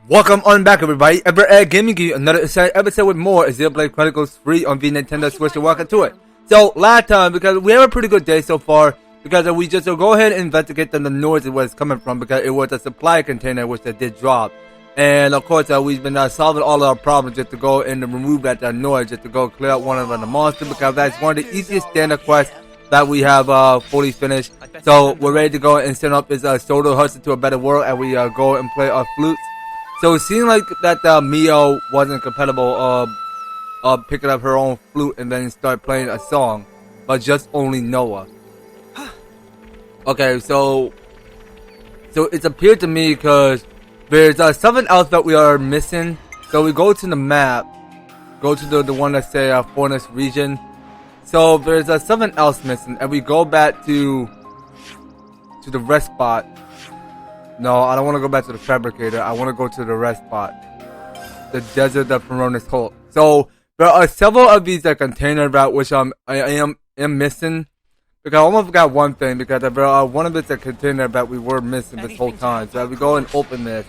Welcome on back, everybody. Gaming you another episode with more Xenoblade Chronicles free on the Nintendo Switch, and welcome to it. So last time, because we have a pretty good day so far, because we just go ahead and investigate the noise it was coming from, because it was a supply container which they did drop. And of course, we've been solving all our problems just to go and remove that noise, just to go clear out one of the monsters, because that's one of the easiest standard quests that we have fully finished. So we're ready to go and send up this Soda Hudson to a better world, and we go and play our flutes. So it seemed like that Mio wasn't compatible picking up her own flute and then start playing a song, but just only Noah. Okay, so it's appeared to me because there's something else that we are missing. So we go to the map, go to the one that say Forest region. So there's something else missing, and we go back to the rest spot. No, I don't want to go back to the fabricator. I want to go to the rest spot. The desert of Peronis Holt. So, there are several of these containers about which I am missing. Because I almost forgot one thing. Because there are one of it's a container that we were missing this whole time. So, we go and open this.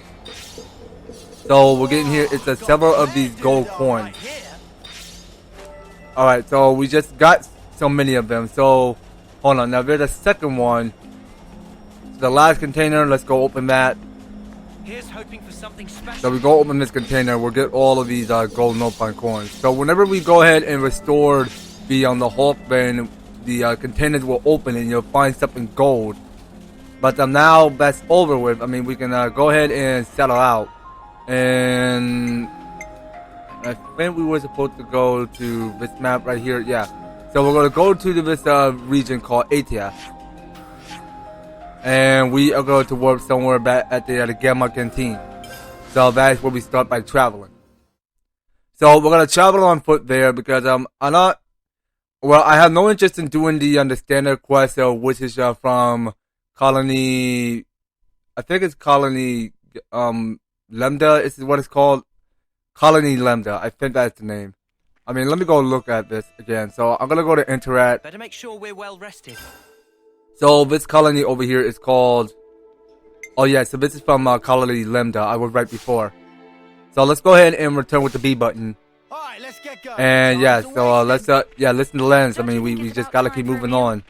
So, we're getting here. It's several of these gold coins. Alright, so we just got so many of them. So, hold on. Now, there's a second one. The last container, let's go open that. Here's hoping for something special. So we go open this container, we'll get all of these gold Nopon coins. So whenever we go ahead and restore the Hulk, then the containers will open and you'll find something gold. But now that's over with. I mean, we can go ahead and settle out. And I think we were supposed to go to this map right here. Yeah. So we're going to go to this region called Atia. And we are going to work somewhere back at the Gamma Canteen. So that's where we start by traveling. So we're going to travel on foot there because I have no interest in doing the standard quest, which is from Colony, I think it's Colony Lambda is what it's called. Colony Lambda, I think that's the name. I mean, let me go look at this again. So I'm going to go to Interact. Better make sure we're well rested. So this colony over here is called, oh yeah, so this is from Colony Lambda. I was right before. So let's go ahead and return with the B button. Alright, let's get going. And yeah, so let's listen to Lens. I mean, we just gotta keep moving on.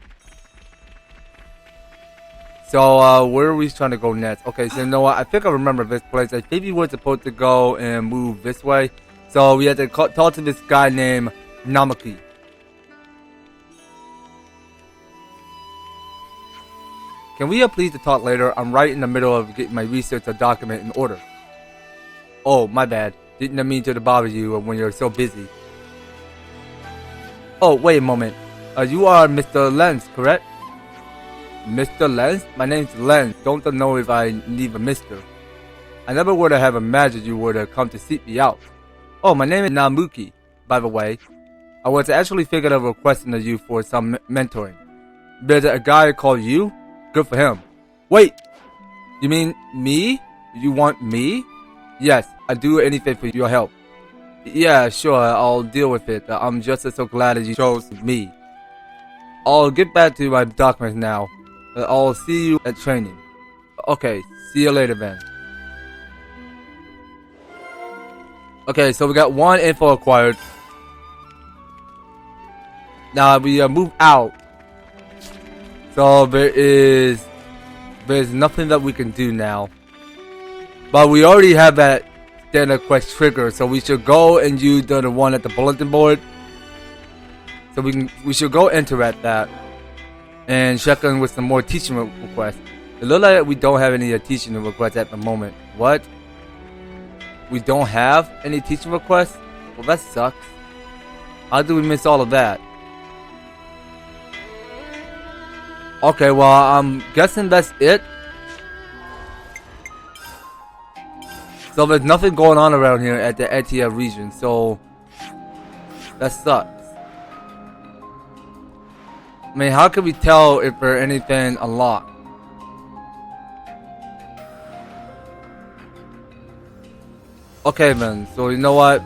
So where are we trying to go next? Okay, so you know what? I think I remember this place. I think we were supposed to go and move this way. So we had to talk to this guy named Namaki. Can we please talk later? I'm right in the middle of getting my research document in order. Oh, my bad. Didn't mean to bother you when you're so busy. Oh, wait a moment. You are Mr. Lenz, correct? Mr. Lenz? My name's Lenz. Don't know if I need a mister. I never would have imagined you would have come to seek me out. Oh, my name is Namuki, by the way. I was actually thinking of requesting you for some mentoring. There's a guy called you? Good for him. Wait, you mean me? You want me? Yes, I'd do anything for your help. Yeah, sure, I'll deal with it. I'm just so glad that you chose me. I'll get back to my documents now. I'll see you at training. Okay, see you later then. Okay, so we got one info acquired. Now we move out. So there's nothing that we can do now. But we already have that standard quest trigger, so we should go and use the one at the bulletin board. So we should go interact that and check in with some more teaching requests. It looks like we don't have any teaching requests at the moment. What? We don't have any teaching requests? Well, that sucks. How do we miss all of that? Okay, well, I'm guessing that's it. So there's nothing going on around here at the Atia region, so that sucks. I mean, how can we tell if there's anything unlocked? Okay, man, so you know what?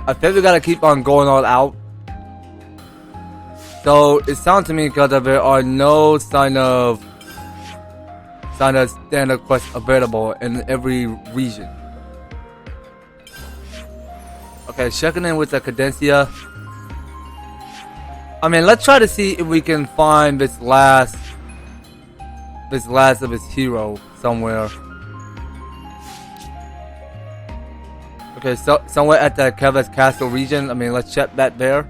I think we gotta keep on going all out. So it sounds to me because there are no sign of standard quests available in every region. Okay, checking in with the Cadencia. I mean, let's try to see if we can find this last of his hero somewhere. Okay, so somewhere at the Keva's Castle region. I mean, let's check that there.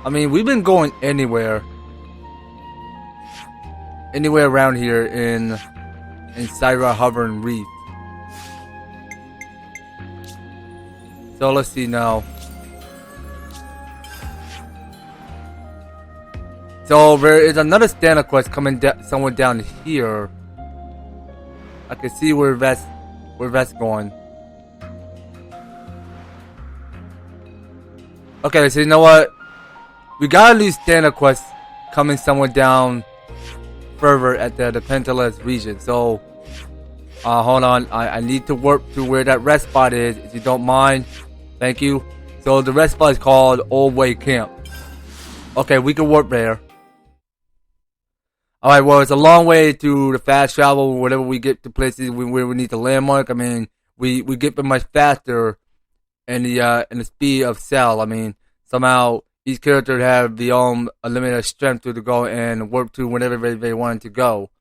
I mean, we've been going anywhere around here in Syra Hovering Reef. So let's see now. So there is another Stana quest coming somewhere down here. I can see where that's going. Okay, so you know what? We got a new Stana quest coming somewhere down further at the Pentelis region. So hold on, I need to warp to where that rest spot is, if you don't mind. Thank you. So the rest spot is called Old Way Camp. Okay, we can warp there. Alright, well, it's a long way to the fast travel. Whenever we get to places where we need to landmark, I mean, we get there much faster in the speed of Cell. I mean, somehow each character have their own unlimited strength to go and warp to whenever they want to go.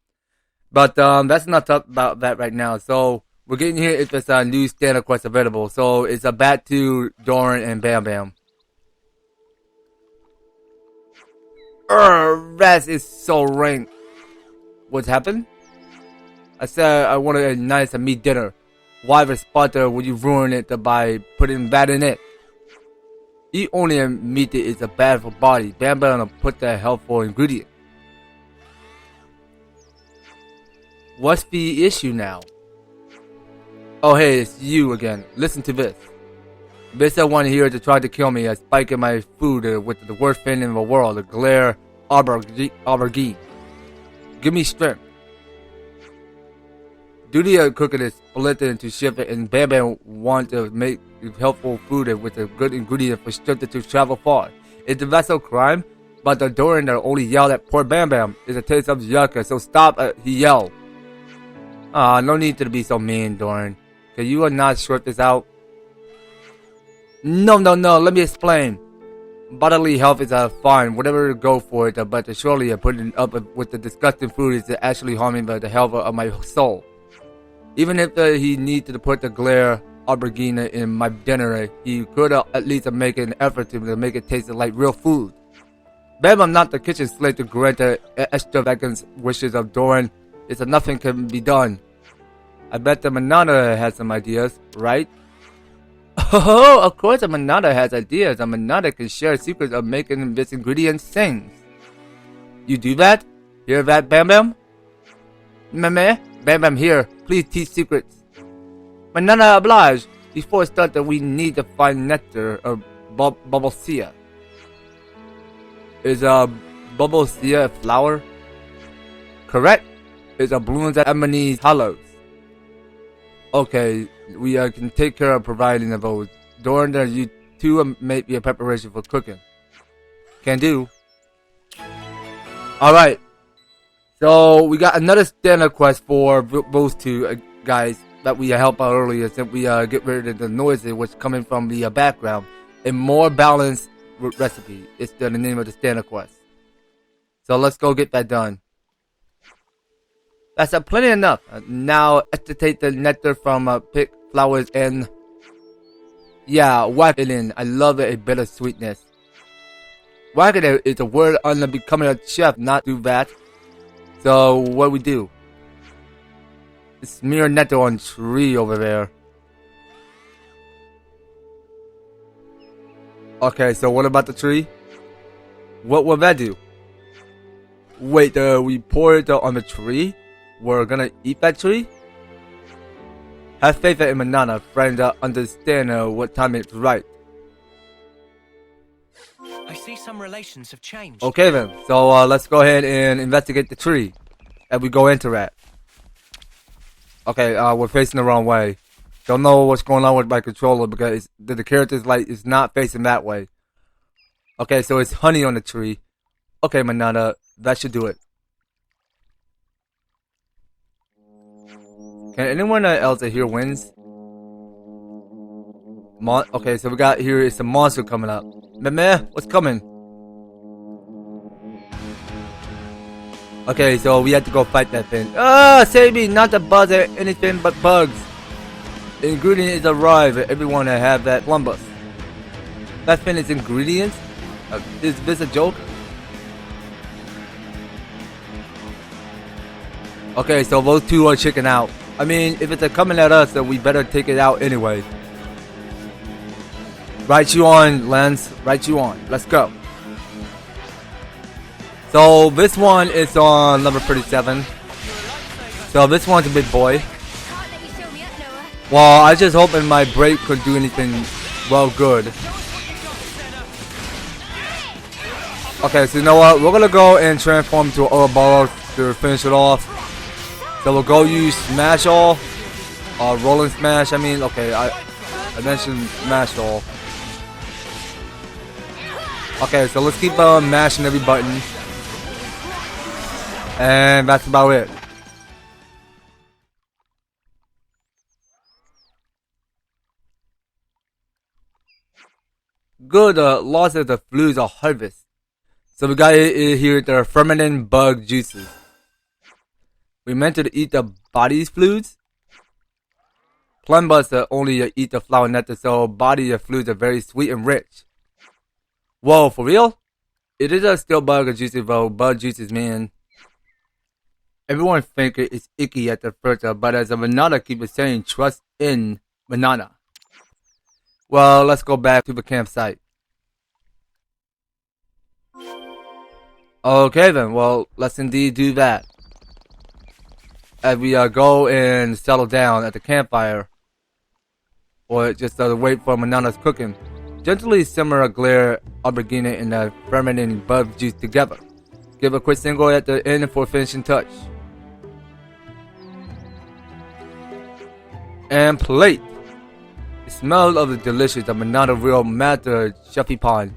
But that's not talk about that right now. So we're getting here if there's a new Stana quest available. So it's a back to Dorin and Bambam. That is so rank. What's happened? I said I wanted a nice meat dinner. Why the spotter would you ruin it by putting that in it? Eat only a meat that is bad for body. Bambam put the helpful ingredient. What's the issue now? Oh hey, it's you again. Listen to this. There's someone here to try to kill me. I spike in my food with the worst thing in the world, the glare aubergine. Give me strength. Duty of cooking is split into shift, and Bambam want to make helpful food with a good ingredient for strength to travel far. Is the vessel crime? But the Dorin that only yelled at poor Bambam is a taste of yucca, so stop, he yelled. No need to be so mean, Dorin. Can you not sort this out? No, let me explain. Bodily health is fine, whatever go for it, but surely putting up with the disgusting food is actually harming the health of my soul. Even if he needed to put the glare aubergine in my dinner, he could at least make an effort to make it taste like real food. I'm not the kitchen slave to grant the extravagant wishes of Dorin. It's nothing can be done. I bet the Manana has some ideas, right? Oh, of course a Manana has ideas. A Manana can share secrets of making this ingredient things. You do that? Hear that, Bambam? Meme? Bambam here. Please teach secrets. Manana oblige. Before it starts, we need to find nectar or Bubblesia. Is Bubblesia a flower? Correct. It's a blooms at Ebony's hollows. Okay, we can take care of providing those. During that, you two make a preparation for cooking. Can do. Alright. So, we got another standard quest for those two guys that we helped out earlier, since we get rid of the noises which coming from the background. A more balanced recipe is the name of the standard quest. So, let's go get that done. That's plenty enough. Now, extricate the nectar from pick flowers and... yeah, whack it in. I love it, a bit of sweetness. Whack it is a word on becoming a chef, not do that. So, what we do? Smear nectar on tree over there. Okay, so what about the tree? What will that do? Wait, we pour it on the tree? We're gonna eat that tree? Have faith in Manana, friend, understand what time it's right. I see some relations have changed. Okay then, so let's go ahead and investigate the tree. And we go into that. Okay, we're facing the wrong way. Don't know what's going on with my controller because the character's like it's not facing that way. Okay, so it's honey on the tree. Okay, Manana, that should do it. Can anyone else here wins? Okay, so we got here is a monster coming up. Meh, what's coming? Okay, so we have to go fight that thing. Ah, save me, not the bugs or anything but bugs. The ingredient is arrived. Everyone have that plumbus. That thing is ingredients? Is this a joke? Okay, so those two are checking out. I mean, if it's coming at us, then we better take it out anyway. Right you on, Lance. Right you on. Let's go. So this one is on number 37. So this one's a big boy. Well, I just hoping my break could do anything well good. Okay, so you know what? We're gonna go and transform to Ouroboros to finish it off. So we'll go use Smash All. Rolling Smash, I mean, okay, I mentioned Smash All. Okay, so let's keep mashing every button. And that's about it. Good, loss of the flues are harvest. So we got here the fermented bug juices. We meant to eat the body's fluids. Plum buds only eat the flower nectar, so body fluids are very sweet and rich. Whoa, for real? It is a still bug juices though, bug juices, man. Everyone think it's icky at the first, but as a Manana keeps saying, trust in Manana. Well, let's go back to the campsite. Okay then, well, let's indeed do that. As we go and settle down at the campfire. Or just wait for Manana's cooking. Gently simmer a glare aubergine and the fermenting bug juice together. Give a quick single at the end for finishing touch. And plate. The smell of the delicious Manana real matter chefy pond.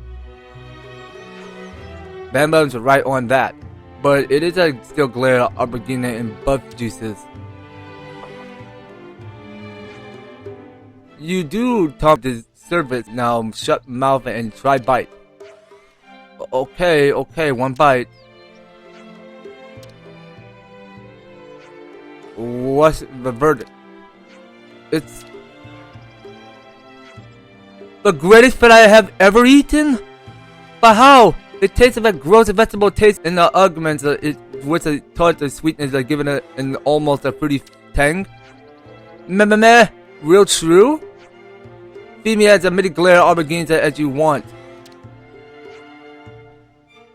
Bambam's right on that, but it is a still glare aubergine and buff juices. You do top the service now. Shut mouth and try bite. Okay, one bite. What's the verdict? It's the greatest food I have ever eaten? But how? The taste of a gross vegetable taste in the arguments with a tart of sweetness given it an almost a fruity tang. Meh, real true? Feed me as a midi glare aubergines as you want.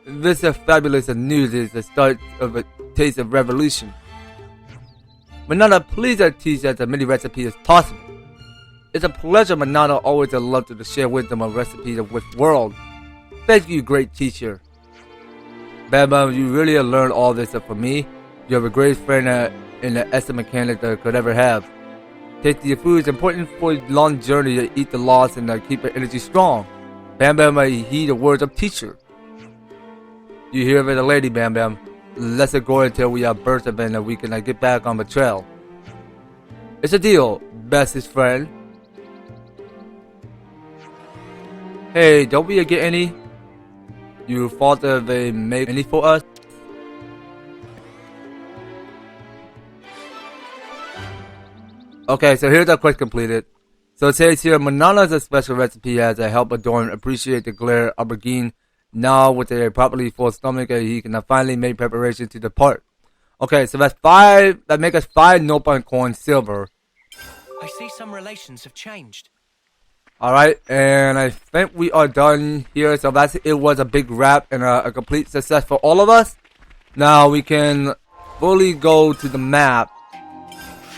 This fabulous news is the start of a taste of revolution. Manana, please teach as many recipes as possible. It's a pleasure, Manana, always a love to share wisdom of recipes with the world. Thank you, great teacher. Bambam, you really learned all this from me. You have a great friend in the estimate mechanic that could ever have. Tasty food is important for a long journey to eat the loss and keep your energy strong. Bambam, I heed the words of teacher. You hear of the lady, Bambam. Let's go until we are burst of and we can get back on the trail. It's a deal, bestest friend. Hey, don't we get any? You thought that they made any for us? Okay, so here's our quest completed. So it says here, Manana's a special recipe as a help Dorin appreciate the glare aubergine. Now with a properly full stomach, he can finally make preparation to depart. Okay, so that's 5. That makes us 5 nopal coin silver. I see some relations have changed. Alright, and I think we are done here. So it was a big wrap and a complete success for all of us. Now we can fully go to the map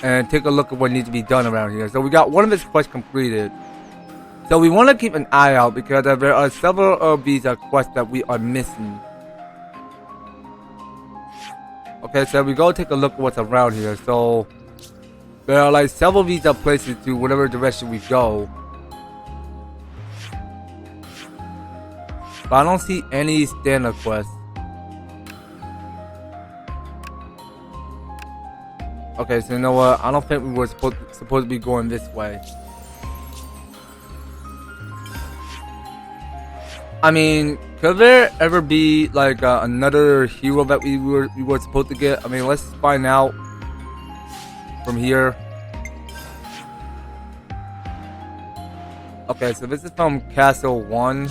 and take a look at what needs to be done around here. So we got one of this quests completed. So we want to keep an eye out because there are several of these quests that we are missing. Okay, so we go take a look at what's around here. So there are like several of these places to whatever direction we go. But I don't see any standard quests. Okay, so you know what? I don't think we were supposed to be going this way. I mean, could there ever be like another hero that we were supposed to get? I mean, let's find out from here. Okay, so this is from Castle 1.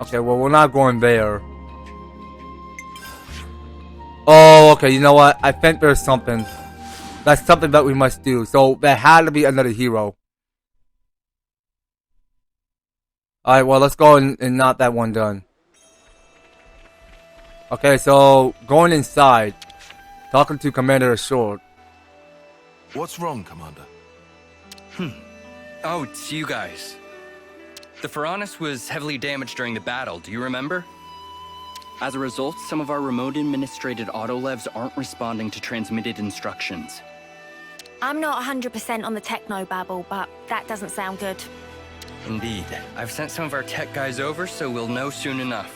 Okay, well, we're not going there. Oh, okay, you know what? I think there's something. That's something that we must do. So, there had to be another hero. Alright, well, let's go and knock that one done. Okay, so, going inside. Talking to Commander Isurd. What's wrong, Commander? Oh, it's you guys. The Pharaonis was heavily damaged during the battle, do you remember? As a result, some of our remote administrated autolevs aren't responding to transmitted instructions. I'm not 100% on the techno-babble, but that doesn't sound good. Indeed. I've sent some of our tech guys over, so we'll know soon enough.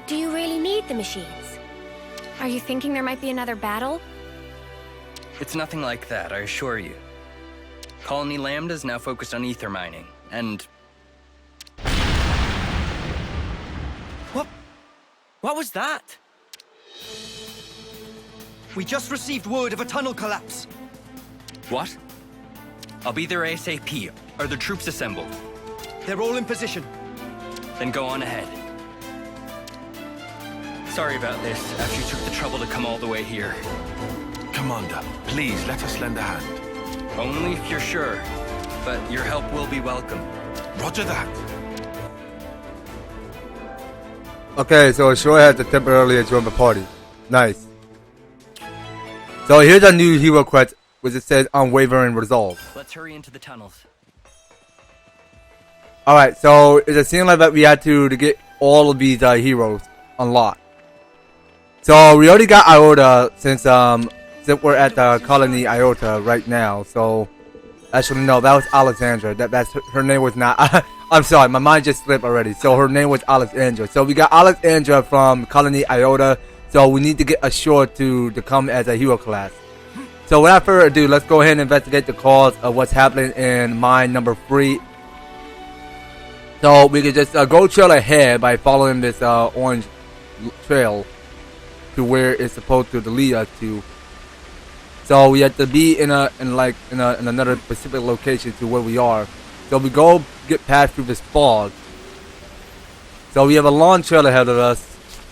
Do you really need the machines? Are you thinking there might be another battle? It's nothing like that, I assure you. Colony Lambda's now focused on ether mining, and... What was that? We just received word of a tunnel collapse. What? I'll be there ASAP. Are the troops assembled? They're all in position. Then go on ahead. Sorry about this, after you took the trouble to come all the way here. Commander, please let us lend a hand. Only if you're sure, but your help will be welcome. Roger that. Okay, so Isurd had to temporarily join the party. Nice. So here's a new hero quest, which it says Unwavering Resolve. Let's hurry into the tunnels. Alright, so it seemed like that we had to get all of these heroes unlocked. So we already got Iota since we're at the colony Iota right now. So actually no, that was Alexandra. That's her name was not. I'm sorry, my mind just slipped already. So her name was Alexandra. So we got Alexandra from colony Iota. So we need to get Isurd to come as a hero class. So without further ado, let's go ahead and investigate the cause of what's happening in mine number 3. So we can just go trail ahead by following this orange trail to where it's supposed to lead us to. So we have to be in another specific location to where we are. So we go get past through this fog. So we have a long trail ahead of us.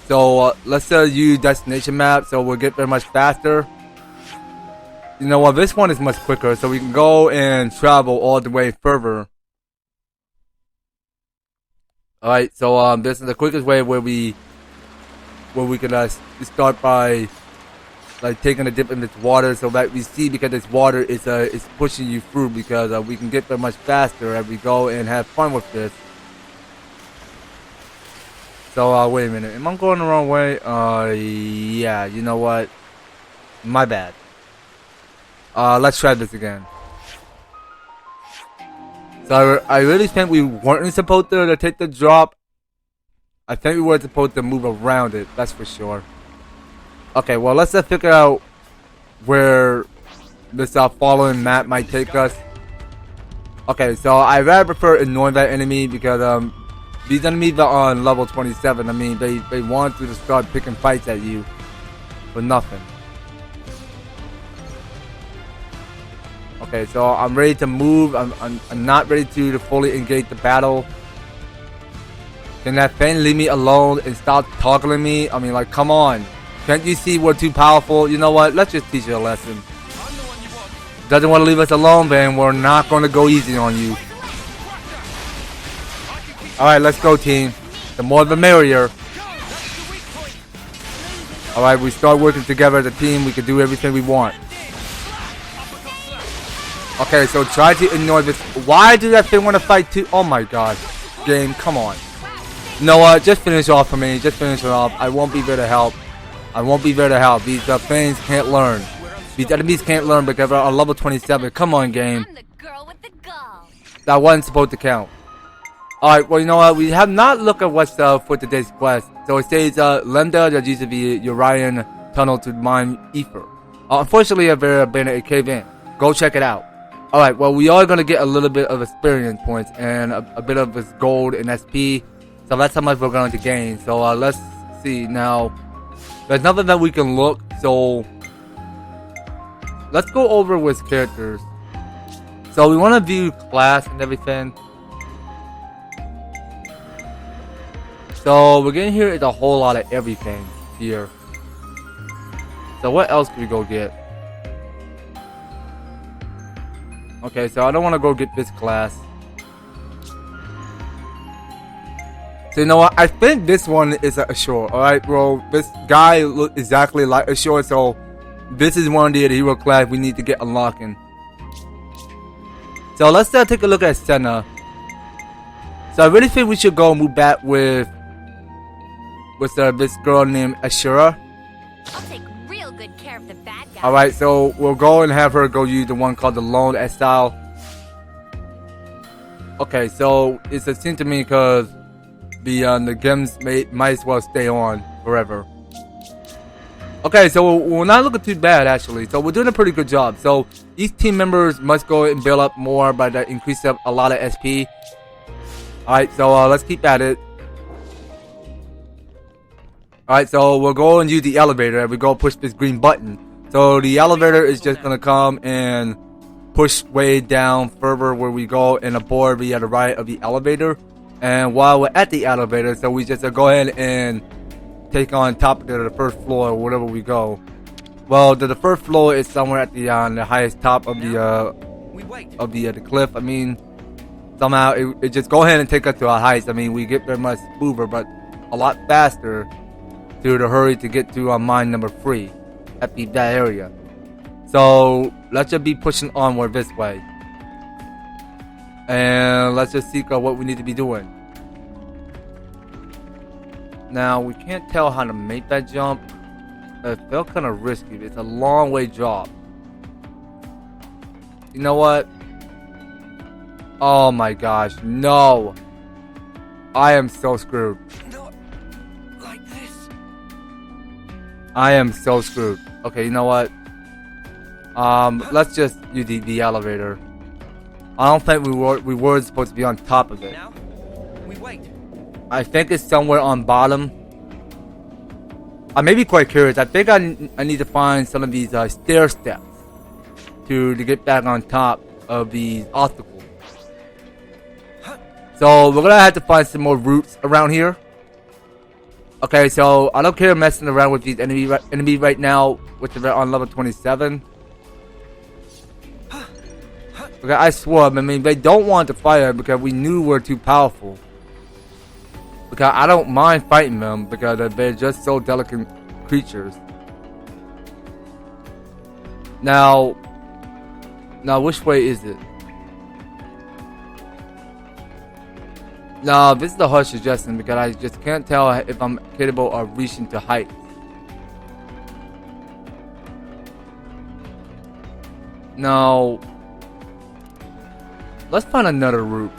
So let's use destination map so we'll get very much faster. You know what? This one is much quicker, so we can go and travel all the way further. All right. So this is the quickest way where we can start by like taking a dip in this water, so that we see, because this water is pushing you through, because we can get there much faster as we go and have fun with this. So wait a minute, am I going the wrong way? Yeah, you know what? My bad. Let's try this again. So I really think we weren't supposed to take the drop. I think we were supposed to move around it, that's for sure. Okay, well, let's just figure out where this following map might take us. Okay, so I rather prefer ignoring that enemy, because these enemies are on level 27. I mean, they want you to start picking fights at you for nothing. Okay, so I'm ready to move. I'm not ready to fully engage the battle. Can that thing leave me alone and stop toggling me? I mean, like, come on. Can't you see we're too powerful? You know what? Let's just teach you a lesson. Doesn't want to leave us alone, then we're not going to go easy on you. Alright, let's go, team. The more the merrier. Alright, we start working together as a team. We can do everything we want. Okay, so try to ignore this. Why do that thing want to fight too? Oh my god. Game, come on. You know what? Just finish off for me. Just finish it off. I won't be there to help. I won't be there to help. These things can't learn. These enemies can't learn because they're on level 27. Come on, game. I'm the girl with the gall. That wasn't supposed to count. Alright, well, you know what? We have not looked at what's for today's quest. So it says, Lambda that used to be Urian tunnel to mine ether. Unfortunately, I've been a cave in. Go check it out. Alright, well, we are going to get a little bit of experience points and a bit of this gold and SP. So that's how much we're going to gain. So let's see. Now, there's nothing that we can look. So let's go over with characters. So we want to view class and everything. So we're getting here is a whole lot of everything here. So what else can we go get? Okay, so I don't want to go get this class. So you know what? I think this one is a short. Alright, bro. This guy looks exactly like a short. So this is one of the hero class we need to get unlocking. So let's take a look at Senna. So I really think we should go move back with this girl named Ashura. I'll take real good care of the bad guys. Alright, so we'll go and have her go use the one called the Lone Exile. Okay, so it's a seem to me because the gems might as well stay on forever. Okay, so we're not looking too bad actually. So we're doing a pretty good job. So each team members must go and build up more by the increase up a lot of SP. Alright, so let's keep at it. Alright, so we'll go and use the elevator and we go push this green button. So the elevator is just gonna come and push way down further where we go and aboard via the right of the elevator. And while we're at the elevator, so we just go ahead and take on top of the first floor or wherever we go. Well, the first floor is somewhere at the highest top of the cliff. I mean, somehow it just go ahead and take us to our heights. I mean, we get very much smoother, but a lot faster through the hurry to get to mine number 3 at that area. So let's just be pushing onward this way, and let's just seek out what we need to be doing. Now we can't tell how to make that jump. It felt kind of risky. It's a long way drop. You know what? Oh my gosh, no! I am so screwed. Not like this. I am so screwed. Okay, you know what? Let's just use the elevator. I don't think we were supposed to be on top of it. Now, we wait. I think it's somewhere on bottom. I may be quite curious. I think I need to find some of these stair steps to get back on top of these obstacles. So we're gonna have to find some more routes around here. Okay, so I don't care messing around with these enemies right now, which are on level 27. Okay, I swore. I mean, they don't want to fight because we knew we're too powerful. Because I don't mind fighting them because they're just so delicate creatures. Now, which way is it? No, this is the hard suggestion because I just can't tell if I'm capable of reaching to heights. Now, let's find another route.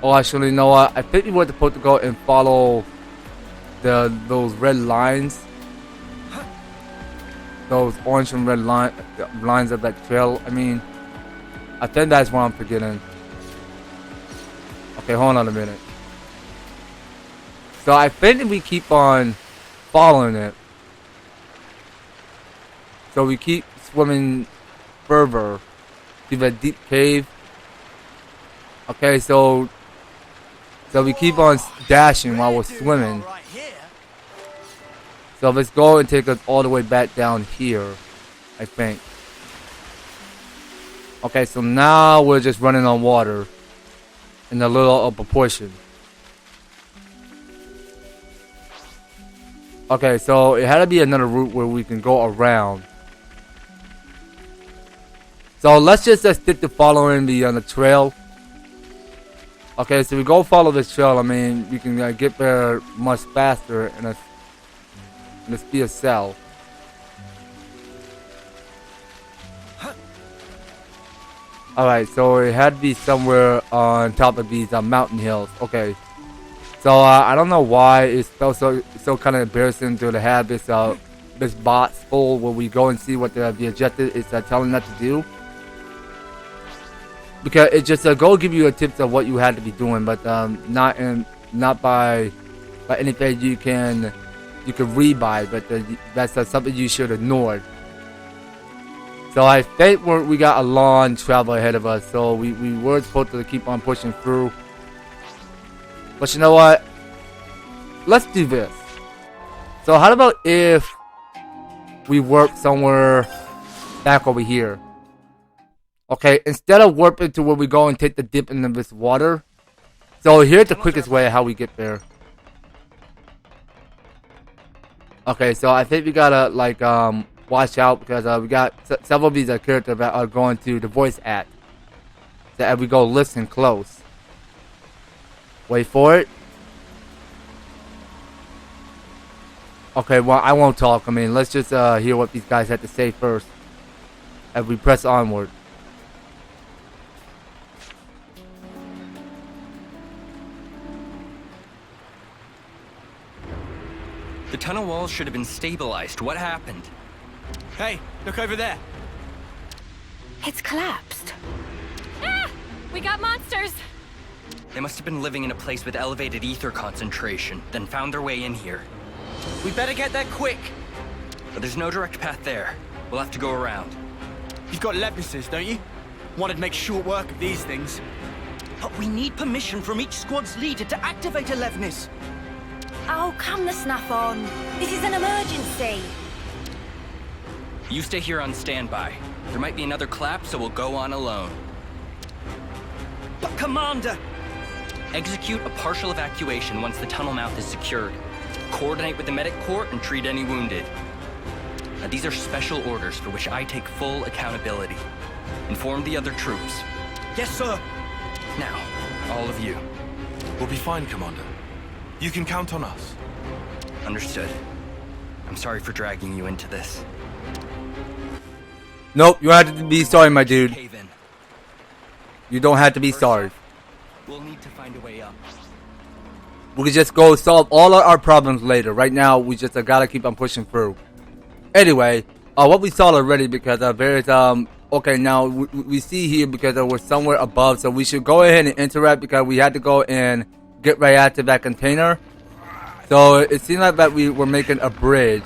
Oh, actually, you know what? I think we were supposed to go and follow those red lines. Those orange and red lines of that trail. I mean, I think that's what I'm forgetting. Okay, hold on a minute. So I think if we keep on following it, so we keep swimming further through that deep cave. Okay, so we keep on dashing while we're swimming. So let's go and take us all the way back down here, I think. Okay, so now we're just running on water in a little proportion. Okay, so it had to be another route where we can go around. So let's just stick to following the trail. Okay, so we go follow this trail. I mean, we can get there much faster in a speed of cell. Alright, so it had to be somewhere on top of these mountain hills. Okay, so I don't know why it felt so kind of embarrassing to have this this box full where we go and see what the objective is telling us to do. Because it just go give you a tips of what you had to be doing, but not by anything you can read by, but that's something you should ignore. So I think we got a long travel ahead of us, so we were supposed to keep on pushing through. But you know what? Let's do this. So how about if we warp somewhere back over here? Okay, instead of warping to where we go and take the dip into this water. So here's the quickest way how we get there. Okay, so I think we gotta like watch out because we got several of these characters that are going to the voice act. So as we go listen close. Wait for it. Okay, well I won't talk. I mean, let's just hear what these guys have to say first as we press onward. The tunnel walls should have been stabilized. What happened? Hey, look over there. It's collapsed. Ah! We got monsters! They must have been living in a place with elevated ether concentration, then found their way in here. We better get there quick. But there's no direct path there. We'll have to go around. You've got levises, don't you? Wanted to make short work of these things. But we need permission from each squad's leader to activate a Levnis. Oh, come the snuff on. This is an emergency. You stay here on standby. There might be another collapse, so we'll go on alone. But Commander! Execute a partial evacuation once the tunnel mouth is secured. Coordinate with the medic corps and treat any wounded. Now, these are special orders for which I take full accountability. Inform the other troops. Yes, sir. Now, all of you. We'll be fine, Commander. You can count on us. Understood. I'm sorry for dragging you into this. Nope, you don't have to be sorry, my dude. Cave in. You don't have to be sorry. We'll need to find a way up. We can just go solve all our problems later. Right now, we just gotta keep on pushing through. Anyway, what we saw already, because there's okay, now we see here because we're somewhere above, so we should go ahead and interact because we had to go and get right out to that container. So it seemed like that we were making a bridge.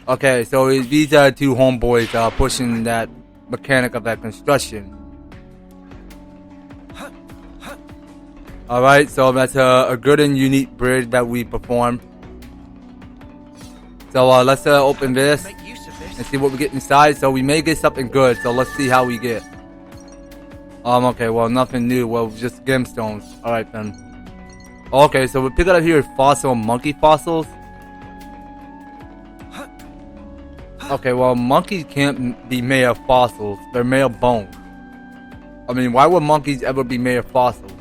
Okay, so these are two homeboys pushing that mechanic of that construction. Alright, so that's a good and unique bridge that we performed. So let's open this Make use of this. and see what we get inside. So we may get something good, so let's see how we get. Okay, well, nothing new. Well, just gemstones. Alright then. Okay, so we pick up here fossil monkey fossils. Okay, well, monkeys can't be made of fossils. They're made of bone. I mean, why would monkeys ever be made of fossils?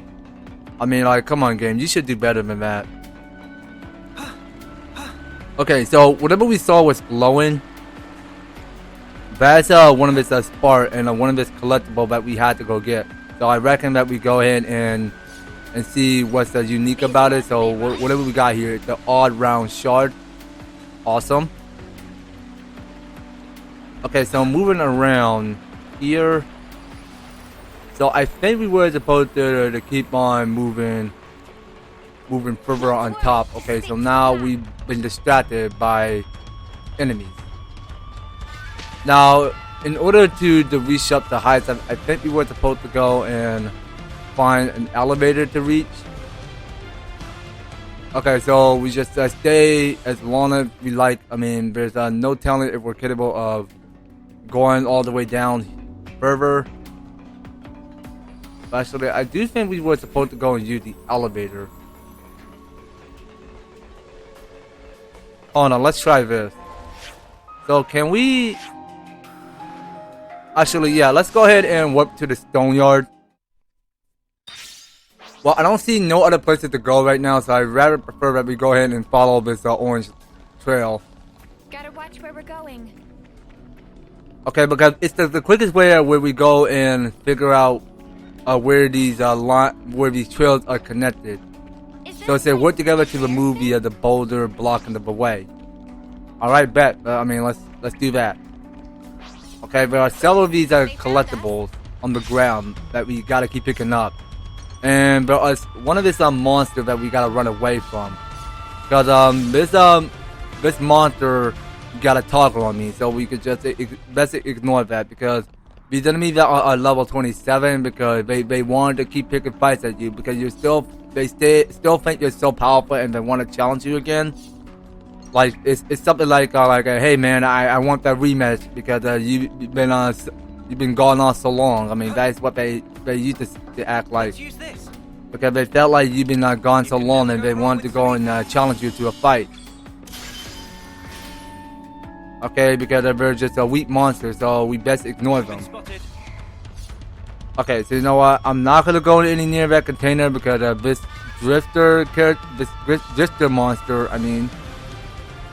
I mean, like, come on, game. You should do better than that. Okay, so whatever we saw was glowing. That's one of its spark and one of its collectible that we had to go get. So I reckon that we go ahead and see what's unique about it. So whatever we got here, the odd round shard. Awesome. Okay, so moving around here. So I think we were supposed to keep on moving further on top. Okay, so now we've been distracted by enemies. Now, in order to reach up the heights, I think we were supposed to go and find an elevator to reach. Okay, so we just stay as long as we like. I mean, there's no telling if we're capable of going all the way down further. Actually, I do think we were supposed to go and use the elevator. Hold on, let's try this. So can we... Actually, yeah, let's go ahead and warp to the stone yard. Well, I don't see no other places to go right now, so I'd rather prefer that we go ahead and follow this orange trail. Gotta watch where we're going. Okay, because it's the quickest way where we go and figure out where these trails are connected. So it said work together to remove the boulder blocking the way. Alright, bet. I mean, let's do that. Okay, there are several of these collectibles on the ground that we gotta keep picking up. And there is one of this monster that we gotta run away from. Because this monster got a toggle on me, so we could just best ignore that, because these enemies that are level 27, because they want to keep picking fights at you, because they still think you're so powerful and they want to challenge you again. Like it's something like hey man, I want that rematch because you've been gone on so long. I mean, that's what they used to act like, because they felt like you've been gone so long and they wanted to go and challenge you to a fight. Okay, because they're just a weak monster, so we best ignore them. Okay, so you know what? I'm not gonna go any near that container because this drifter monster, I mean,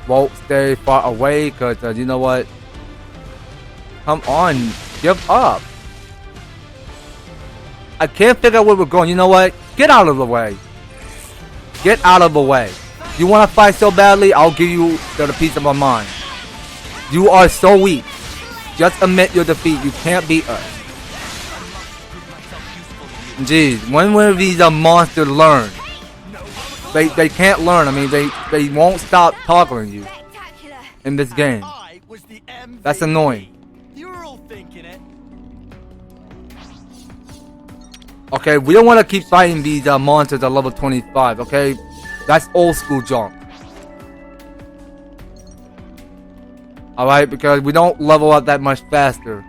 won't stay far away. Because you know what? Come on, give up. I can't figure out where we're going. You know what? Get out of the way. Get out of the way. You want to fight so badly? I'll give you the piece of my mind. You are so weak. Just admit your defeat. You can't beat us. Jeez, when will these monsters learn? They can't learn. I mean, they won't stop toggling you in this game. That's annoying. Okay, we don't want to keep fighting these monsters at level 25. Okay, that's old school junk. Alright, because we don't level up that much faster.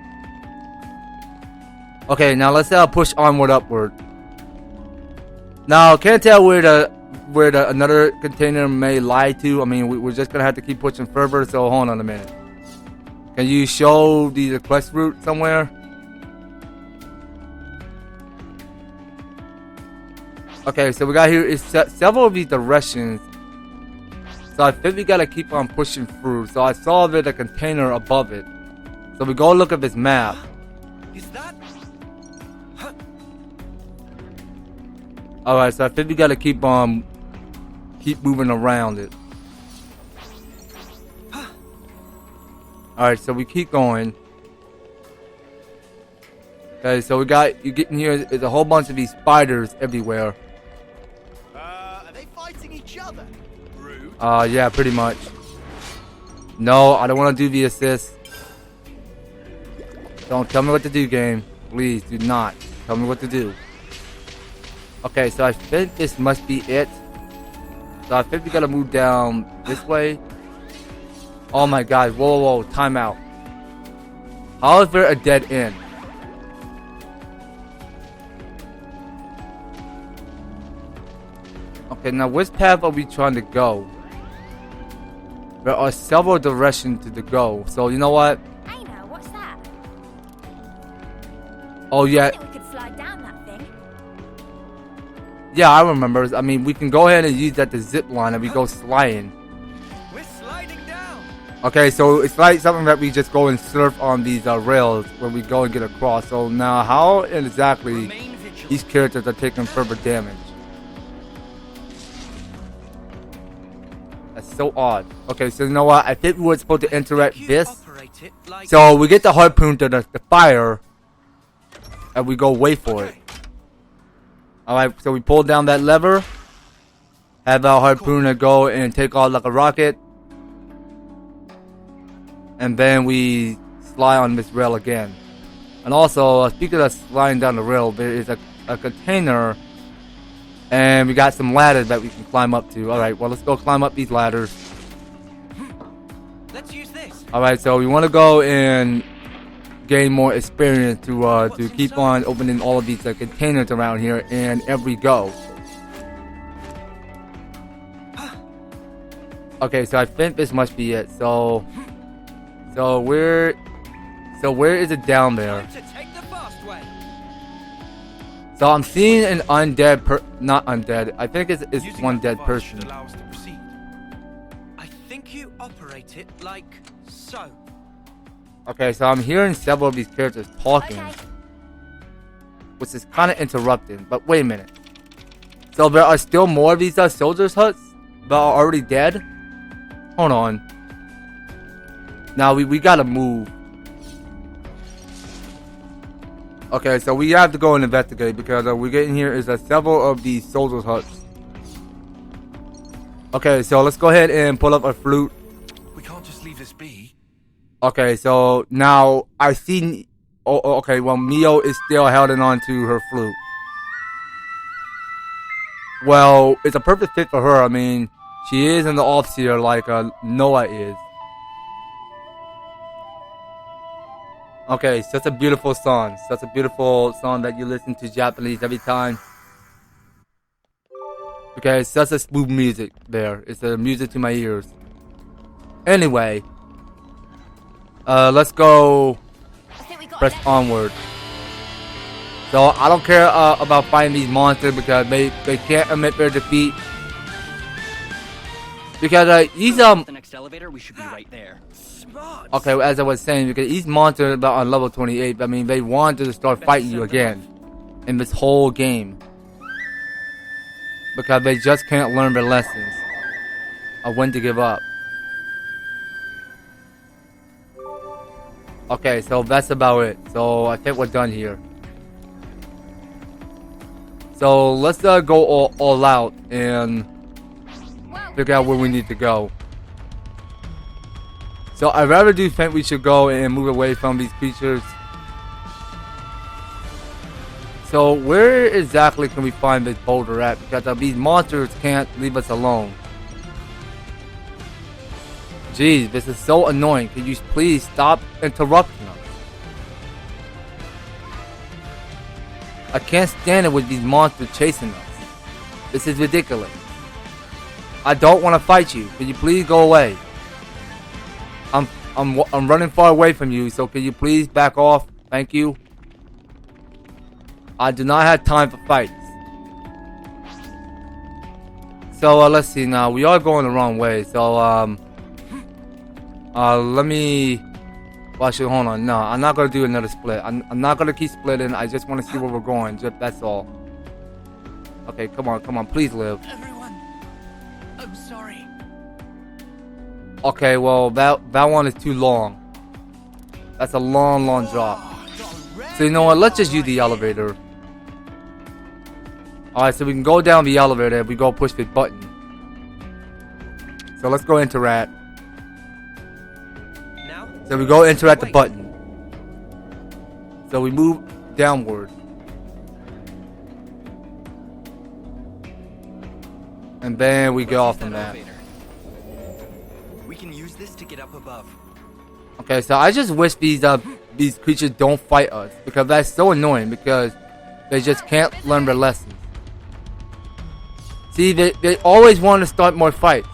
Okay, now let's push onward upward. Now, can't tell where the another container may lie to. I mean, we're just gonna have to keep pushing further. So hold on a minute. Can you show the quest route somewhere? Okay, so we got here is several of these directions. So I think we gotta keep on pushing through. So I saw there's a container above it. So we go look at this map. Is that? Alright, so I think we gotta keep moving around it. Alright, so we keep going. Okay, so you get in here, there's a whole bunch of these spiders everywhere. Are they fighting each other? Rude. Yeah, pretty much. No, I don't want to do the assist. Don't tell me what to do, game. Please do not tell me what to do. Okay, so I think this must be it. So I think we gotta move down this way. Oh my god, whoa, time out. How is there a dead end? Okay, now which path are we trying to go? There are several directions to go. So you know what? Hey now, what's that? Oh yeah. I think we could slide down that thing. Yeah, I remember. I mean, we can go ahead and use that to zip line and we go sliding. We're sliding down. Okay, so it's like something that we just go and surf on these rails when we go and get across. So now how exactly these characters are taking further damage? That's so odd. Okay, so you know what? I think we were supposed to interact this. So we get the harpoon to the fire and we go wait for it. Alright, so we pull down that lever. Have our harpooner go and take off like a rocket. And then we slide on this rail again. And also, speaking of sliding down the rail, there is a container. And we got some ladders that we can climb up to. Alright, well let's go climb up these ladders. Let's use this. Alright, so we want to go and gain more experience to keep on opening all of these containers around here and every go. Okay, so I think this must be it. So where is it down there? So I'm seeing an undead not undead. I think it's one dead person. I think you operate it like so. Okay, so I'm hearing several of these characters talking, which is kind of interrupting. But wait a minute. So there are still more of these soldiers' huts that are already dead? Hold on. Now we gotta move. Okay, so we have to go and investigate because we get in here is several of these soldiers' huts. Okay, so let's go ahead and pull up our flute. We can't just leave this be. Okay, so now I see. Oh, okay. Well, Mio is still holding on to her flute. Well, it's a perfect fit for her. I mean, she is in the off-seer like Noah is. Okay, such a beautiful song. Such a beautiful song that you listen to Japanese every time. Okay, it's such a smooth music there. It's a music to my ears. Anyway, let's go press onward. So I don't care about fighting these monsters because they can't admit their defeat. Because these The next elevator, we should be right there. okay, as I was saying, because these monsters about on level 28, I mean they wanted to start fighting you again in this whole game. Because they just can't learn their lessons of when to give up. Okay, so that's about it. So I think we're done here. So let's go all out and figure out where we need to go. So I rather do think we should go and move away from these creatures. So where exactly can we find this boulder at? Because these monsters can't leave us alone. Jeez, this is so annoying. Can you please stop interrupting us? I can't stand it with these monsters chasing us. This is ridiculous. I don't want to fight you. Can you please go away? I'm running far away from you, so can you please back off? Thank you. I do not have time for fights. So let's see now. We are going the wrong way. So let me. Well, actually, hold on. No, I'm not gonna do another split. I'm not gonna keep splitting. I just want to see where we're going. Just that's all. Okay, come on. Please live. Everyone, I'm sorry. Okay, well that one is too long. That's a long drop. So you know what? Let's just use the elevator. Alright, so we can go down the elevator if we go push the button. So let's go interact. So we go interact the button. So we move downward. And then we get off from that. We can use this to get up above. Okay, so I just wish these creatures don't fight us. Because that's so annoying because they just can't learn their lessons. See, they always want to start more fights.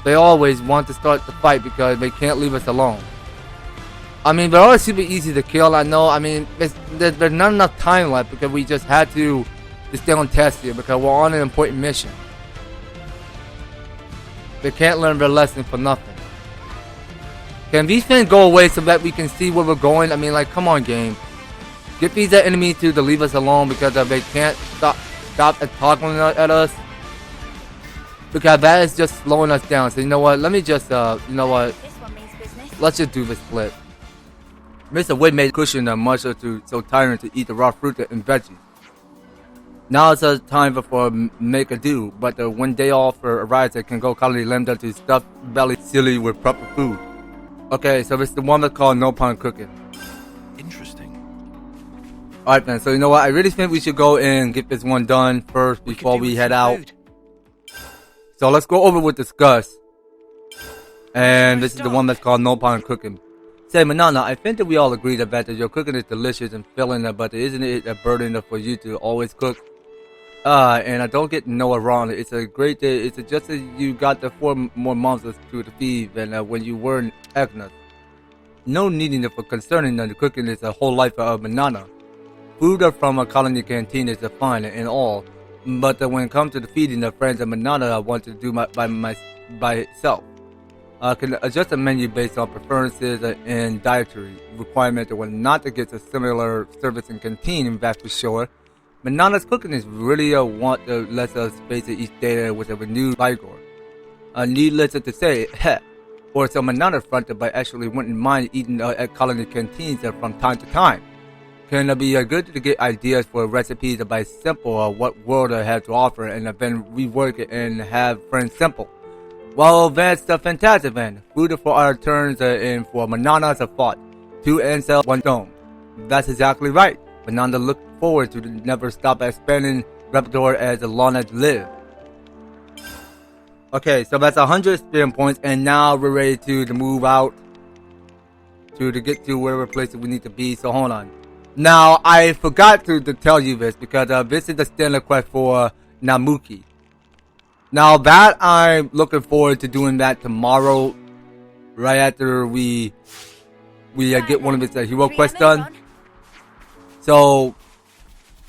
They always want to start the fight because they can't leave us alone. I mean, they're all super easy to kill, I know. I mean, there's not enough time left because we just had to stay on task here because we're on an important mission. They can't learn their lesson for nothing. Can these things go away so that we can see where we're going? I mean, like, come on, game. Get these enemies to leave us alone because they can't stop talking at us. Because that is just slowing us down. So you know what? Let me just you know what? Let's just do the split. Mr. Wood made cushion and mushroom so tiring to eat the raw fruit and veggies. Now it's a time for make a do, but one day off arrives that can go colony lambda to stuff belly silly with proper food. Okay, so it's the one that's called no pond cooking. Interesting. Alright then, so you know what? I really think we should go and get this one done first before we head out. So let's go over with discuss. And this is the one that's called no pond cooking. Say, Manana, I think that we all agree that your cooking is delicious and filling, but isn't it a burden for you to always cook? And I don't get Noah wrong. It's a great day. It's just that you got the 4 more monsters to defeat than when you were in Agnes. No needing for concerning the cooking is a whole life of Manana. Food from a colony canteen is fine and all, but when it comes to defeating the friends of Manana, I want to do by itself. Can adjust the menu based on preferences and dietary requirements when not to get a similar service in canteen, that's for sure. Manana's cooking is really want to let us face each day with a renewed vigor. Needless to say, or some Manana front, but actually wouldn't mind eating at colony canteens from time to time. Can be good to get ideas for recipes by simple what world I have to offer and then rework it and have friends simple. Well, that's fantastic, man. Food for our turns and for Manana's a thought. 2 incels, 1 stone. That's exactly right. Manana look forward to never stop expanding repertoire as long as live. Okay, so that's 100 experience points, and now we're ready to move out to get to whatever place we need to be. So hold on. Now I forgot to tell you this because this is the standard quest for Namuki. Now that I'm looking forward to doing that tomorrow, right after we get one of its hero quests done. So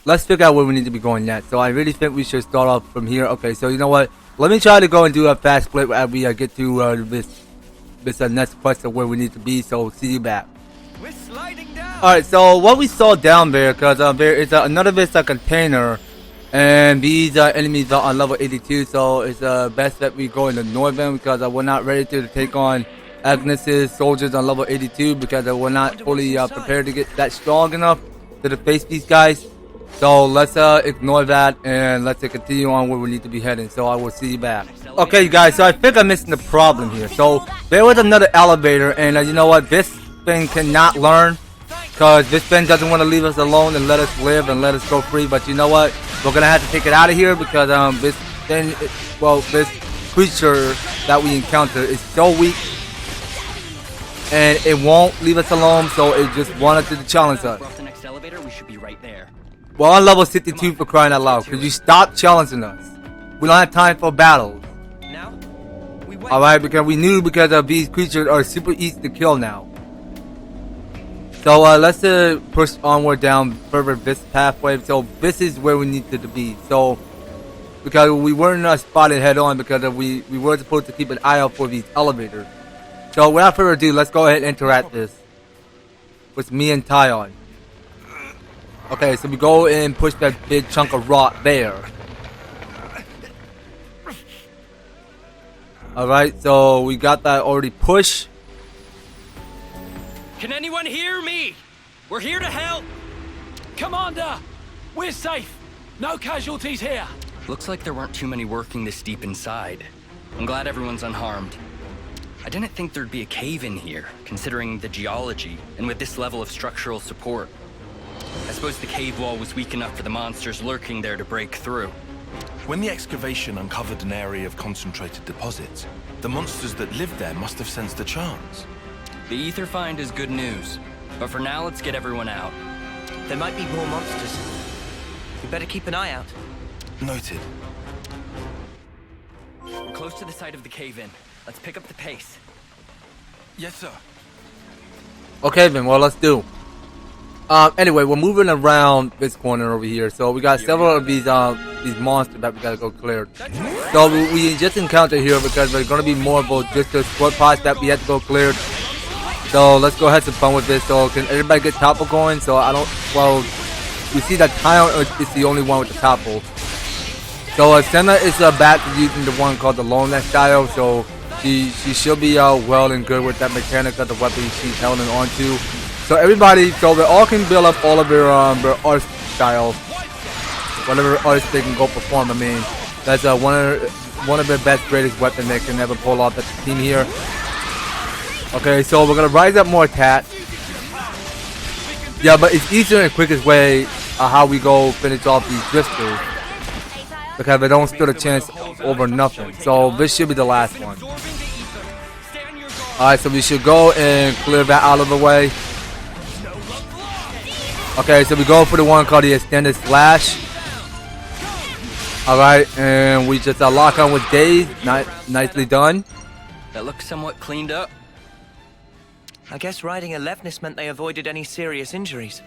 let's figure out where we need to be going next. So I really think we should start off from here. Okay, so you know what? Let me try to go and do a fast split as we get to this next quest of where we need to be. So see you back. We're sliding down. All right. So what we saw down there, because there is another container, and these enemies are on level 82. So it's best that we go in the northern because we're not ready to take on Agnes's soldiers on level 82 because we're not fully prepared to get that strong enough to face these guys. So let's ignore that and let's continue on where we need to be heading. So I will see you back. Okay, you guys, so I think I'm missing the problem here. So there was another elevator, and you know what? This thing cannot learn because this thing doesn't want to leave us alone and let us live and let us go free. But you know what? We're gonna have to take it out of here because this thing, this creature that we encounter is so weak and it won't leave us alone. So it just wanted to challenge us. We're off the next elevator. We should be right there. We're on level 62 for crying out loud. Could you stop challenging us? We don't have time for battles. Now, we wait. Alright, because we knew because of these creatures are super easy to kill now. So let's push onward down further this pathway. So this is where we needed to be. So because we weren't spotted head on because we were supposed to keep an eye out for these elevators. So without further ado, let's go ahead and interact this with me and Tyon. Okay, so we go and push that big chunk of rock there. Alright, so we got that already pushed. Can anyone hear me? We're here to help. Commander, we're safe. No casualties here. Looks like there weren't too many working this deep inside. I'm glad everyone's unharmed. I didn't think there'd be a cave in here, considering the geology, and with this level of structural support. I suppose the cave wall was weak enough for the monsters lurking there to break through. When the excavation uncovered an area of concentrated deposits, the monsters that lived there must have sensed a chance. The ether find is good news, but for now let's get everyone out. There might be more monsters. We better keep an eye out. Noted. We're close to the site of the cave-in. Let's pick up the pace. Yes, sir. Okay then, well let's do. Anyway, we're moving around this corner over here. So we got several of these monsters that we gotta go clear. So we just encountered here because there's gonna be more of just the squad pods that we have to go clear. So let's go have some fun with this. So can everybody get topple going? So I don't. Well, we see that Tyon is the only one with the topple. So Senna is back to using the one called the Lone Nest style. So she should be well and good with that mechanic of the weapon she's holding on to. So everybody, so they all can build up all of their art styles, whatever arts they can go perform. I mean, that's one of the best, greatest weapons they can ever pull off at the team here. Okay, so we're gonna rise up more attack. Yeah, but it's easier and quickest way how we go finish off these drifters because they don't stand a chance over nothing. So this should be the last one. All right, so we should go and clear that out of the way. Okay, so we go for the one called the extended slash. Alright, and we just lock on with Daze. Nicely done. That looks somewhat cleaned up. I guess riding a Levnis meant they avoided any serious injuries.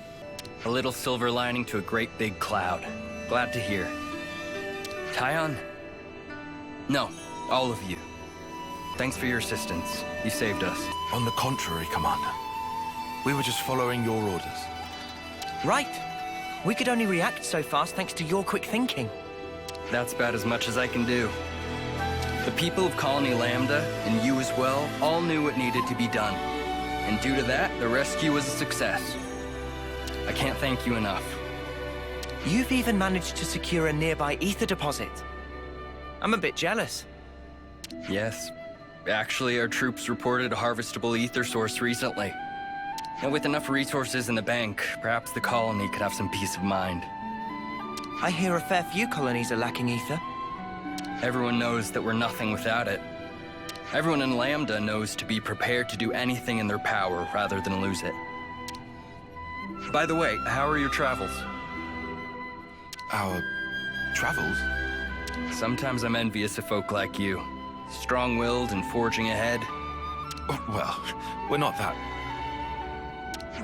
A little silver lining to a great big cloud. Glad to hear. Tyon? No, all of you. Thanks for your assistance. You saved us. On the contrary, Commander. We were just following your orders. Right. We could only react so fast thanks to your quick thinking. That's about as much as I can do. The people of Colony Lambda, and you as well, all knew what needed to be done. And due to that, the rescue was a success. I can't thank you enough. You've even managed to secure a nearby ether deposit. I'm a bit jealous. Yes. Actually, our troops reported a harvestable ether source recently. And with enough resources in the bank, perhaps the colony could have some peace of mind. I hear a fair few colonies are lacking ether. Everyone knows that we're nothing without it. Everyone in Lambda knows to be prepared to do anything in their power rather than lose it. By the way, how are your travels? Our travels? Sometimes I'm envious of folk like you. Strong-willed and forging ahead. Well, we're not that.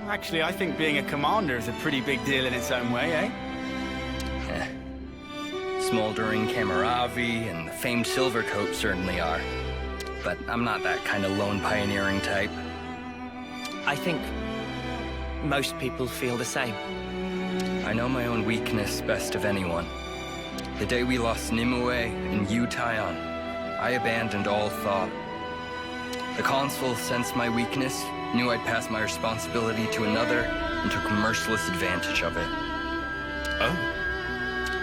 Actually, I think being a commander is a pretty big deal in its own way, eh? Smoldering Kamaravi and the famed Silvercoat certainly are. But I'm not that kind of lone pioneering type. I think most people feel the same. I know my own weakness best of anyone. The day we lost Nimue and you, Tyon, I abandoned all thought. The consul sensed my weakness, knew I'd pass my responsibility to another, and took merciless advantage of it. Oh.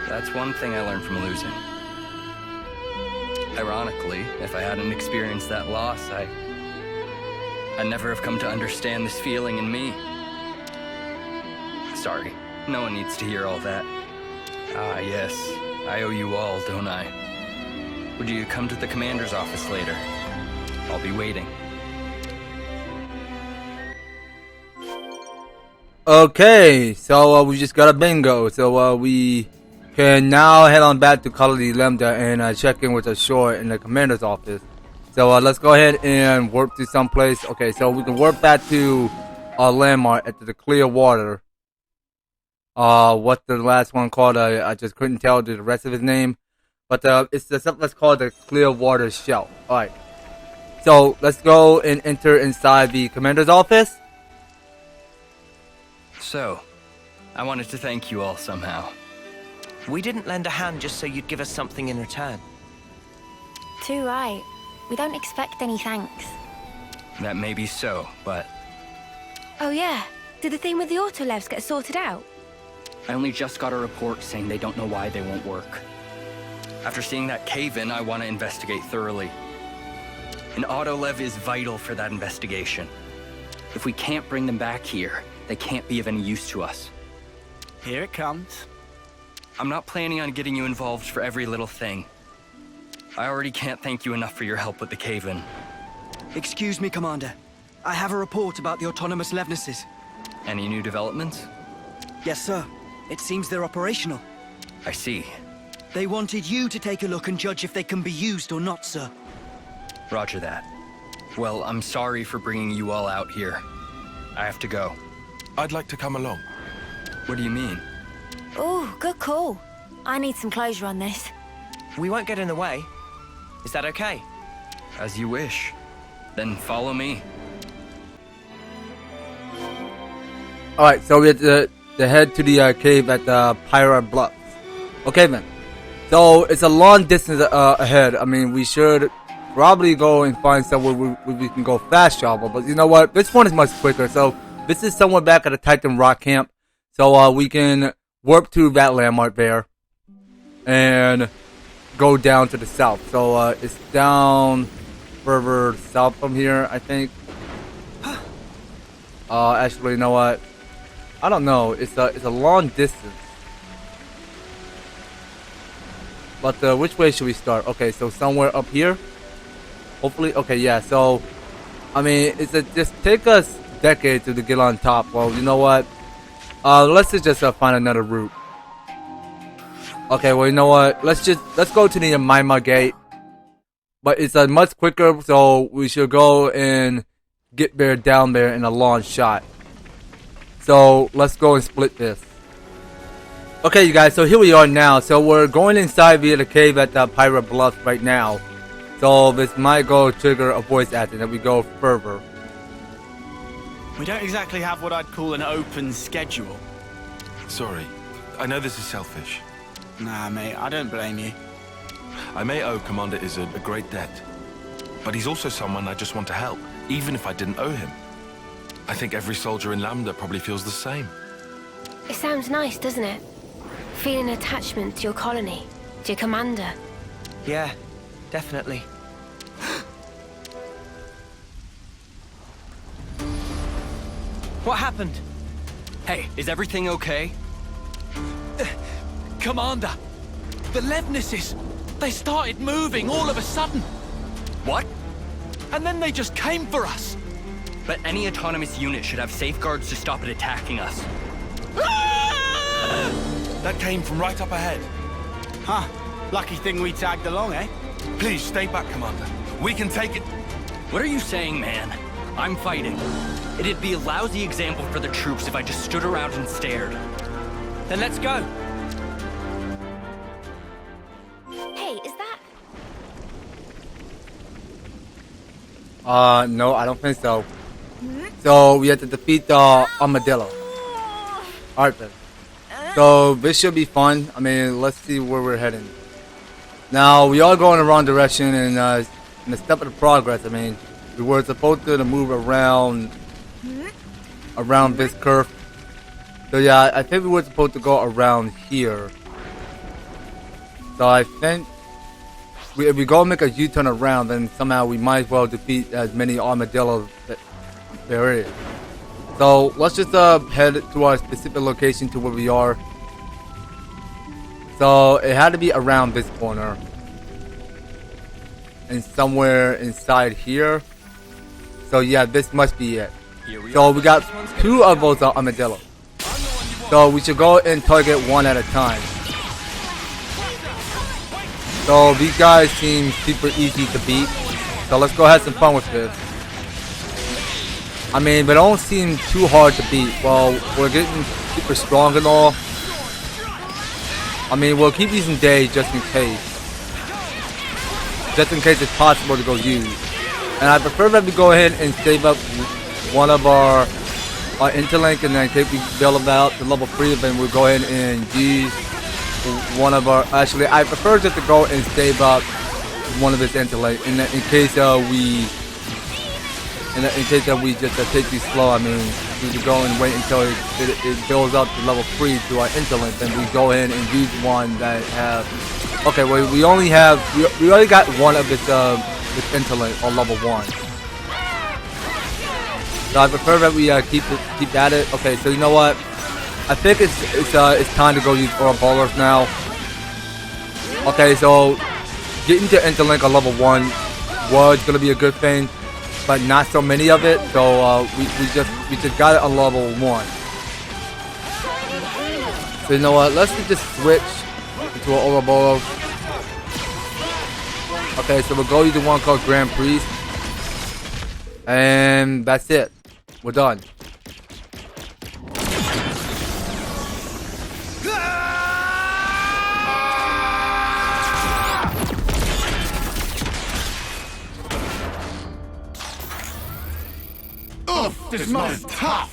That's one thing I learned from losing. Ironically, if I hadn't experienced that loss, I'd never have come to understand this feeling in me. Sorry, no one needs to hear all that. Ah, yes, I owe you all, don't I? Would you come to the commander's office later? I'll be waiting. Okay, so we just got a bingo. So we can now head on back to Colony Lambda and check in with Isurd in the commander's office. So let's go ahead and warp to someplace. Okay, so we can warp back to landmark at the clear water. What's the last one called? I just couldn't tell the rest of his name. But it's the something that's called the clear water shelf. Alright. So let's go and enter inside the commander's office. So, I wanted to thank you all somehow. We didn't lend a hand just so you'd give us something in return. Too right. We don't expect any thanks. That may be so, but Oh yeah. Did the thing with the autolevs get sorted out? I only just got a report saying they don't know why they won't work. After seeing that cave-in, I want to investigate thoroughly. An autolev is vital for that investigation. If we can't bring them back here, they can't be of any use to us. Here it comes. I'm not planning on getting you involved for every little thing. I already can't thank you enough for your help with the cave-in. Excuse me, Commander. I have a report about the autonomous Levnesses. Any new developments? Yes, sir. It seems they're operational. I see. They wanted you to take a look and judge if they can be used or not, sir. Roger that. Well, I'm sorry for bringing you all out here. I have to go. I'd like to come along. What do you mean? Ooh, good call. I need some closure on this. We won't get in the way. Is that okay? As you wish. Then follow me. Alright, so we have to head to the cave at the Pirate Bluffs. Okay, man. So it's a long distance ahead. I mean, we should probably go and find somewhere where we can go fast travel. But you know what? This one is much quicker. So this is somewhere back at the Titan Rock Camp. So we can warp to that landmark there and go down to the south. So it's down further south from here, I think. Actually, you know what? I don't know. It's a long distance. But which way should we start? Okay, so somewhere up here. Hopefully, okay, yeah. So, I mean, just take us decades to get on top. Well, you know what? Let's just find another route. Okay, well, you know what? Let's go to the Maima Gate. But it's much quicker, so we should go and get there down there in a long shot. So let's go and split this. Okay, you guys. So here we are now. So we're going inside via the cave at the Pirate Bluff right now. So this might go trigger a voice acting that we go further. We don't exactly have what I'd call an open schedule. Sorry. I know this is selfish. Nah, mate, I don't blame you. I may owe Commander Isurd a great debt, but he's also someone I just want to help, even if I didn't owe him. I think every soldier in Lambda probably feels the same. It sounds nice, doesn't it? Feeling attachment to your colony, to your commander. Yeah, definitely. What happened? Hey, is everything okay? Commander, the Levnesses, they started moving all of a sudden. What? And then they just came for us. But any autonomous unit should have safeguards to stop it attacking us. That came from right up ahead. Huh. Lucky thing we tagged along, eh? Please stay back, Commander. We can take it. What are you saying, man? I'm fighting. It'd be a lousy example for the troops if I just stood around and stared. Then let's go. Hey, is that... No, I don't think so. So we have to defeat the Armadillo. Alright then. So this should be fun. I mean, let's see where we're heading. Now, we are going the wrong direction, and in the step of the progress, I mean, we were supposed to move around this curve. So yeah, I think we were supposed to go around here. So I think if we go make a U-turn around, then somehow we might as well defeat as many armadillos that there is. So let's just head to our specific location to where we are. So it had to be around this corner. And somewhere inside here. So yeah, this must be it. So we got 2 of those armadillos. So we should go and target one at a time. So these guys seem super easy to beat. So let's go have some fun with this. I mean, they don't seem too hard to beat. Well, we're getting super strong and all. I mean, we'll keep using Day just in case. Just in case it's possible to go use. And I prefer that we go ahead and save up one of our interlink, and then if we build them out to level 3, then we'll go ahead and use one of our... Actually, I prefer just to go and save up one of his interlink in case in case that we just take these slow. I mean, we could go and wait until it builds up to level 3 to our interlink, then we go in and use one that have... Okay, well, we only got one of this interlink on level 1. So I prefer that we keep at it. Okay, so you know what? I think it's time to go use Ouroboros now. Okay, so getting to interlink on level 1 was gonna be a good thing, but not so many of it. So we just got it on level 1. So you know what? Let's just switch into an Ouroboros. Okay, so we'll go use the one called Grand Priest, and that's it. We're done. This man's tough!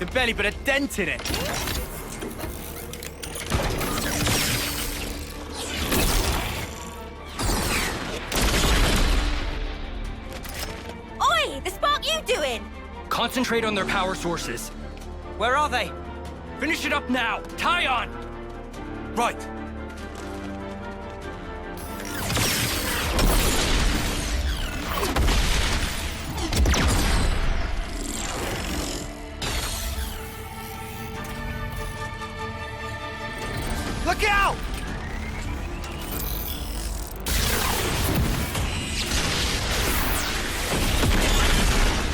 You barely put a dent in it. Oi! The spark you doing? Concentrate on their power sources. Where are they? Finish it up now! Tie on! Right. Look out!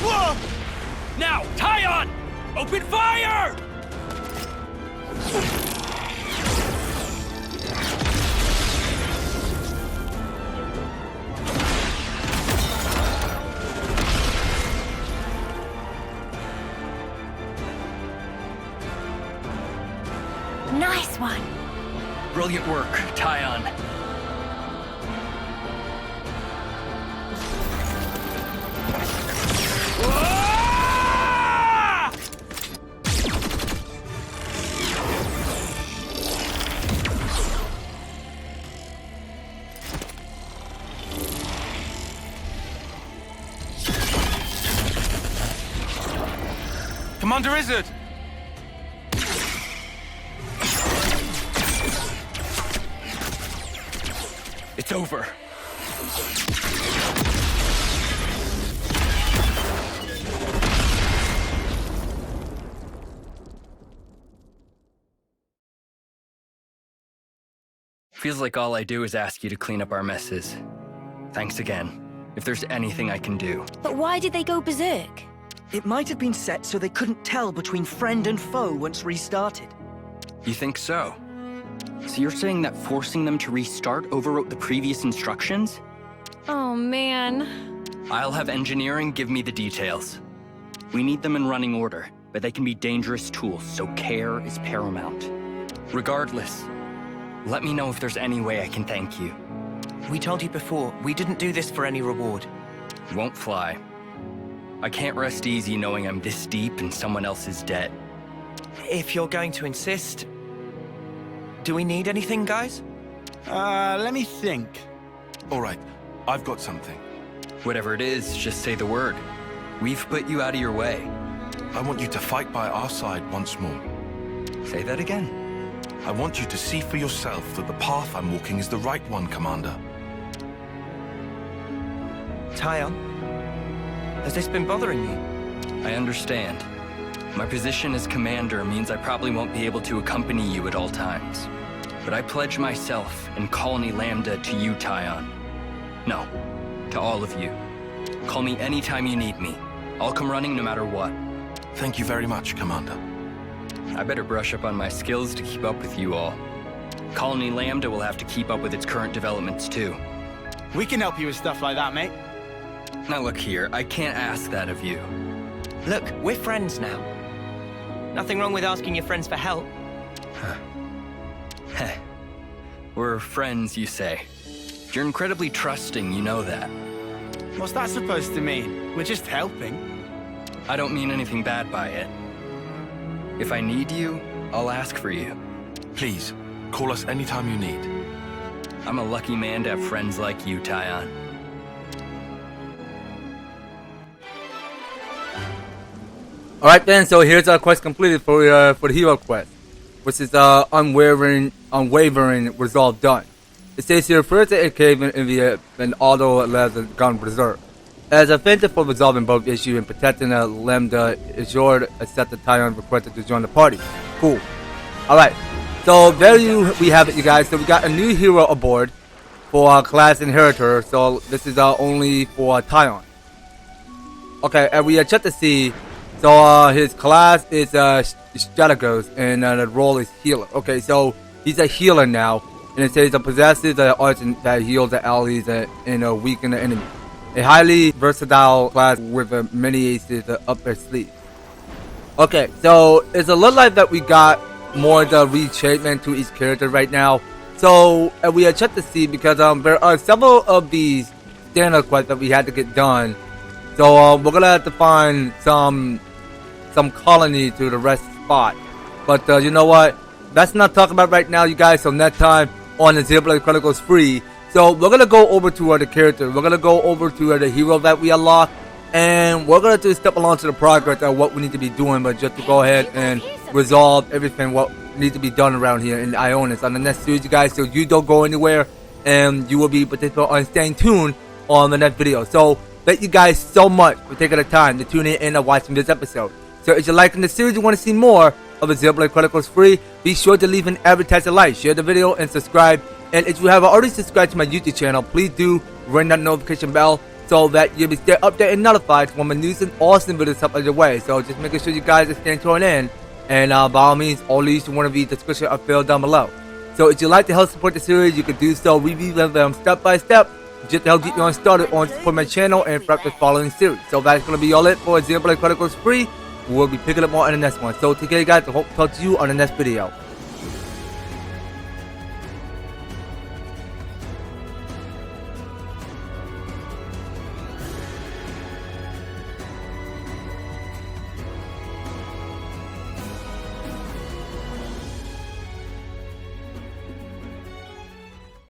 Whoa! Now, tie on! Open fire! Nice one. Brilliant work, Tyon. Commander Isurd! It's over. Feels like all I do is ask you to clean up our messes. Thanks again. If there's anything I can do. But why did they go berserk? It might have been set so they couldn't tell between friend and foe once restarted. You think so? So you're saying that forcing them to restart overwrote the previous instructions? Oh, man. I'll have engineering give me the details. We need them in running order, but they can be dangerous tools, so care is paramount. Regardless, let me know if there's any way I can thank you. We told you before, we didn't do this for any reward. Won't fly. I can't rest easy knowing I'm this deep in someone else's debt. If you're going to insist... Do we need anything, guys? Let me think. All right, I've got something. Whatever it is, just say the word. We've put you out of your way. I want you to fight by our side once more. Say that again. I want you to see for yourself that the path I'm walking is the right one, Commander. Tyon, has this been bothering you? I understand. My position as commander means I probably won't be able to accompany you at all times. But I pledge myself and Colony Lambda to you, Tyon. No, to all of you. Call me anytime you need me. I'll come running no matter what. Thank you very much, Commander. I better brush up on my skills to keep up with you all. Colony Lambda will have to keep up with its current developments too. We can help you with stuff like that, mate. Now look here, I can't ask that of you. Look, we're friends now. Nothing wrong with asking your friends for help. Heh. We're friends, you say. You're incredibly trusting, you know that. What's that supposed to mean? We're just helping. I don't mean anything bad by it. If I need you, I'll ask for you. Please, call us anytime you need. I'm a lucky man to have friends like you, Tyon. Alright then, so here's our quest completed for the hero quest, which is Unwavering resolve done. It says here, first a cave in India and auto labs have gone berserk. As a favor for resolving both issues and protecting the Lambda, Isurd accepted Tyon requested to join the party. Cool. Alright, so there we have it, you guys. So we got a new hero aboard for our class Inheritor, so this is only for Tyon. Okay, and we checked to see. So his class is Strategos and the role is healer. Okay, so he's a healer now, and it says possesses the arts that heals the allies and weaken the enemy. A highly versatile class with many aces up their sleeves. Okay, so it's a little like that we got more the retreatment to each character right now. So we checked to see because there are several of these standard quests that we had to get done. So we're gonna have to find some colony to the rest spot, but you know what, that's not talking about right now, you guys. So next time on the Xenoblade Chronicles free, so we're gonna go over to the character, we're gonna go over to the hero that we unlocked, and we're gonna just step along to the progress of what we need to be doing, but just to go ahead and resolve everything what needs to be done around here in Ionis on the next series, you guys. So you don't go anywhere, and you will be participating on staying tuned on the next video. So thank you guys so much for taking the time to tune in and watching this episode. So if you're liking the series, you want to see more of the Xenoblade Chronicles free, be sure to leave an EverTastic like, share the video, and subscribe. And if you have already subscribed to my YouTube channel, please do ring that notification bell so that you'll be stay updated and notified when my news and awesome videos up on your way. So just making sure you guys are staying tuned in. And by all means, all these you want to be description are filled down below. So if you'd like to help support the series, you can do so. Review them step by step, just to help get you on started on support my channel and for the following series. So that's going to be all it for Xenoblade Chronicles free. We'll be picking up more on the next one. So take care, guys. I hope to talk to you on the next video.